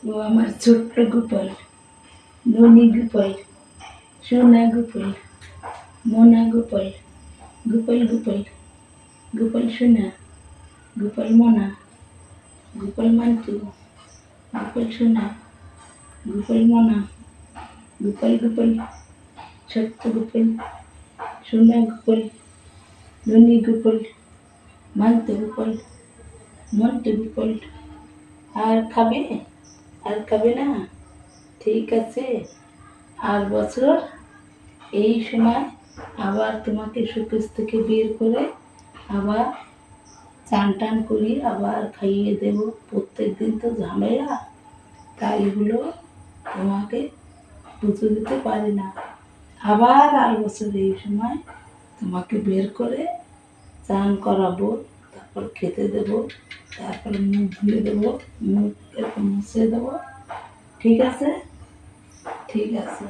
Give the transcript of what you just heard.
ও আমার ছোট্ট গোপাল, ননি গোপাল, সোনা গোপাল, মোনা গোপাল, গোপাল গোপাল, গোপাল সোনা, গোপাল মোনা, গোপাল মান্টু, গোপাল সোনা, গোপাল মোনা, গোপাল গোপাল, ছোট্ট গোপাল, সোনা গোপাল, ননি গোপাল, মান্টু গোপাল, মন্টু গোপাল। আর খাবে? আর খাবে না? ঠিক আছে। আর বছর এই সময় আবার তোমাকে শোকেস থেকে বের করে আবার চান টান করি, আবার খাইয়ে দেব। প্রত্যেক দিন তো ঝামেলা, তাই এগুলো তোমাকে পুজো দিতে পারি না। আবার আর বছর এই সময় তোমাকে বের করে চান করাবো, তারপর খেতে দেবো, তারপরে মুখ ধুয়ে দেবো, মুখ এরকম মুছে দেবো। ঠিক আছে? ঠিক আছে।